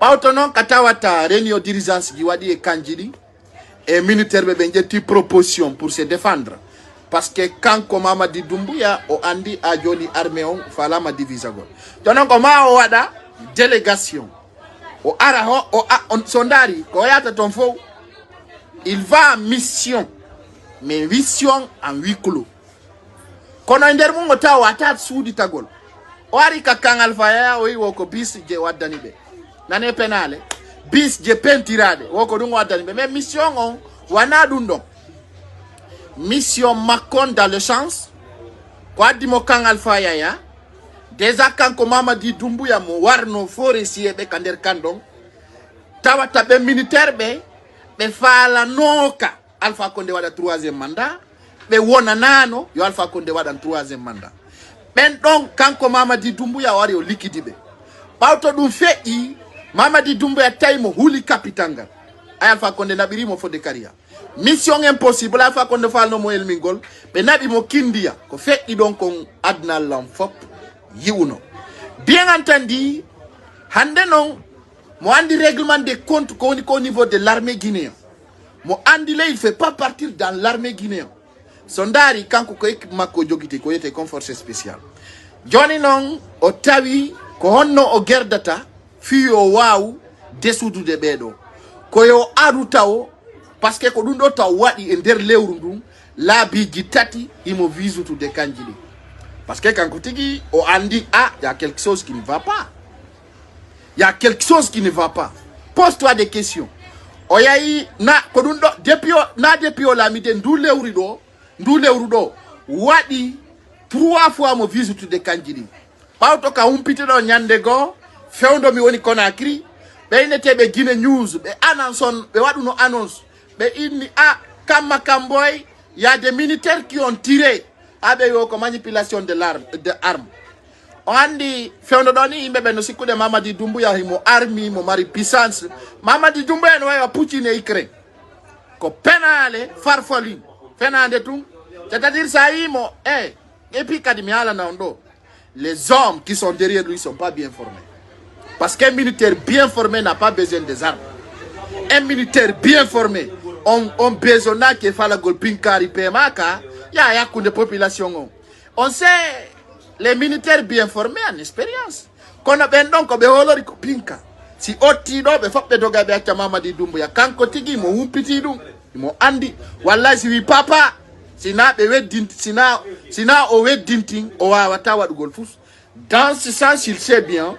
Pautonon katawata réunion d'urgence qui wadi e kanjidi et militaire be benjeti proposition pour se défendre parce que quand Mamadi Doumbouya o andi a joni armée on fala ma divisa go tonon ko ma o wada délégation o ara on sondari ko yata ton fo il va en mission mais mission en huis clos kono nder mo taw atat suudi tagol o ari ka kangal faya o yiwo ko bis je waddani be nane penale bis je pentirade woko dum waddani be mais mission on wana dum don mission makon dans le chance kwa dimo kangal faya ya déjà kanko Mamadi Doumbouya mo warno forestier be kander kandon tawata be militaire be fala noka Alpha Condé wada 3e mandat be wona nano yo Alpha Condé wada 3e mandat ben donc kanko Mamadi Doumbouya wari o liquidibe pawto dum fe'i Mamadi Doumbouya taymo huli kapitanga ay Alpha Condé nabiri mo fode karia mission impossible Alpha Condé falno mo el mingol be nabi mo kindia ko fe'i donc on adna lam fop yiwuno bien entendu hande non mo andi règlement des comptes qu'au niveau de l'armée guinéenne mo andi là il fait pas partir dans l'armée guinéenne sondari kanko ko équipement ko jogite ko yete comme force spéciale joni non o tawi ko honno o gerdata fi o wawu desudude bedo ko yo arutawo parce que ko dum do taw wadi e der lewru dum laabiji tati imo visutude kanjidi parce que kanko tigi o andi il y a quelque chose qui ne va pas. Il y a quelque chose qui ne va pas. Pose-toi des questions. Oyayi na kodundo depuis o lamide ndule urido wadi 3 fois mo visite de kanjidi. Pauto ka umpite do nyande go fewndo mi woni Conakry be inetebe Guinée News be annonce be wadu no annonce be inni kama kamboy il y a des militaires qui ont tiré avec yo ko manipulation de armes. On andi fewndo doni imbe be no sikude Mamadi Doumbouya himo army mo mari puissance Mamadi Doumbouya no wa Poutine e Ukraine ko penale farfoli fenande tum c'est-à-dire ça imo et puis kadimi ala na ndo les hommes qui sont derrière lui sont pas bien formés parce qu'un militaire bien formé n'a pas besoin des armes. Un militaire bien formé on besoin que fala golpinkari pemaka ya kunde population on sait. Les militaires bien formés en expérience. Qu'on a ben donc be holori ko pinka. Si oti do be fopbe doga be acha Mamadi Doumbouya kanko tigi mo humpiti dum mo andi wallahi si wi papa sina be wedding sina o wedding o wa tawa du golfus. Dans ce sens il sait bien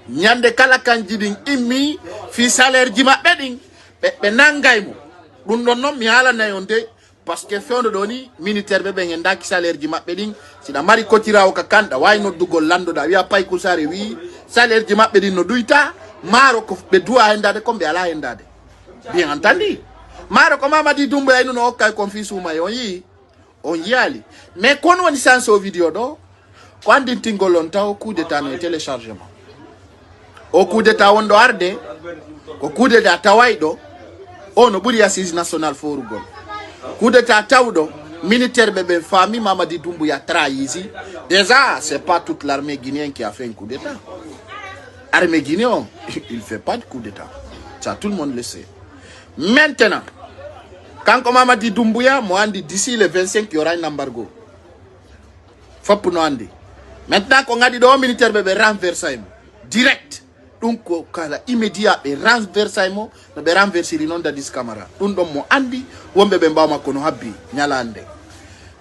nyande kala kanjiding imi fi salaire jima beding be nangay mo dum don non mi hala na yonde parce que fewndo doni militaire be ngenda ki salaire ji mabbe ding sina mari kotira o kakanda way no dugol lando da wi'a pay kusare wi salaire ji mabbe din no duita maro ko be duwa endade ko be ala endade bien entendu maro ko Mamadi Doumbouya no okay confise uma on yali mais kono woni sans o video do ko andi tingolon taw coup d'état no téléchargement o coup d'état wondo arde ko coup d'état tawaydo ono buri assise national forugol coup d'état tawdo militaire bébé famille Mamadi Doumbouya trahi. Déjà, c'est pas toute l'armée guinéenne qui a fait un coup d'état. L'armée guinéenne, il fait pas de coup d'état. Ça, tout le monde le sait. Maintenant, quand Mamadi Doumbouya, moi, dit d'ici le 25, il y aura un embargo. Faut pour nous dire. Maintenant, quand on a dit que militaire bébé renverser direct. Donc, immédiat, et renverser mo, be renverser le nom de 10 camarades. Donc, mo andi, wombe bemba ma kono habi, nyalande.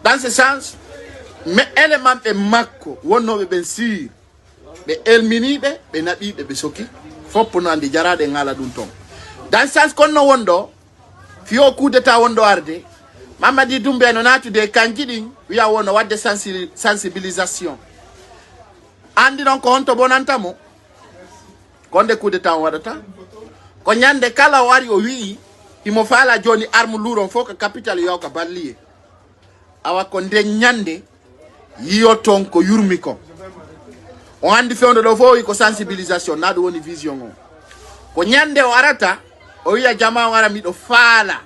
Dans ce sens, mais élément be makko, wono be bensir, be elmini be nabi be soki, faut pour nous andi jarade ngala dun tom. Dans ce sens, kono wondo, fio coup d'état wondo arde, Mamadi Doumbouya no natu de kanjiding, wiya wono wadde sensibilisation. Andi non ko honto bonantamo. Konde coup d'état wadata ko nyande kala wari o wi imo fala joni arme luron fo ka capital yo ka balliye awa ko de nyande yiyo ton ko yurmi ko on andi fewndo do fo ko sensibilisation na do woni vision on ko nyande o arata o wiya jama wara mi do fala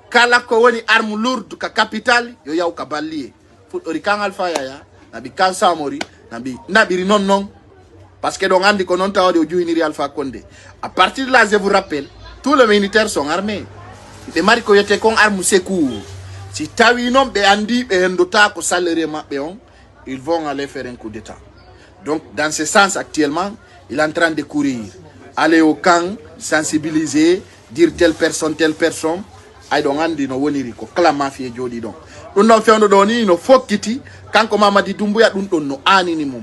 kala ko woni arme lourde ka capital yo yaw ka balliye fudori kangal faya ya nabi kansamori nabi nabiri non parce que donc andi ko non taw de juiniri Alpha Condé. À partir de là, je vous rappelle, tous les militaires sont armés. Les mariko yete kon arme secours. Si tawi non be andi be ndota ko salaire mabbe on, ils vont aller faire un coup d'état. Donc dans ce sens actuellement, il est en train de courir, aller au camp, sensibiliser, dire telle personne ay don andi no woniri ko kala mafia jodi don. Dun non fewndo do ni no fokkiti kanko Mamadi Doumbouya dun don no anini mo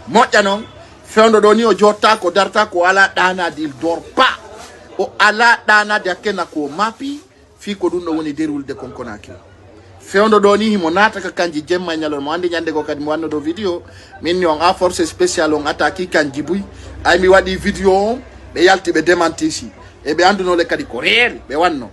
moƴƴa non fewndo do ni o jotta ko darta ko ala dana il dort pas o ala dana de akena ko mapi fi ko dun do woni derulde konkonaki fewndo do ni himo nata ka kanji jemma nyalon mo andi nyande ko kadi mo wanno do video min ni on a force spéciale on attaque kanji buy ay mi wadi video be yalti be démenti si e be anduno le kadi ko réel be wanno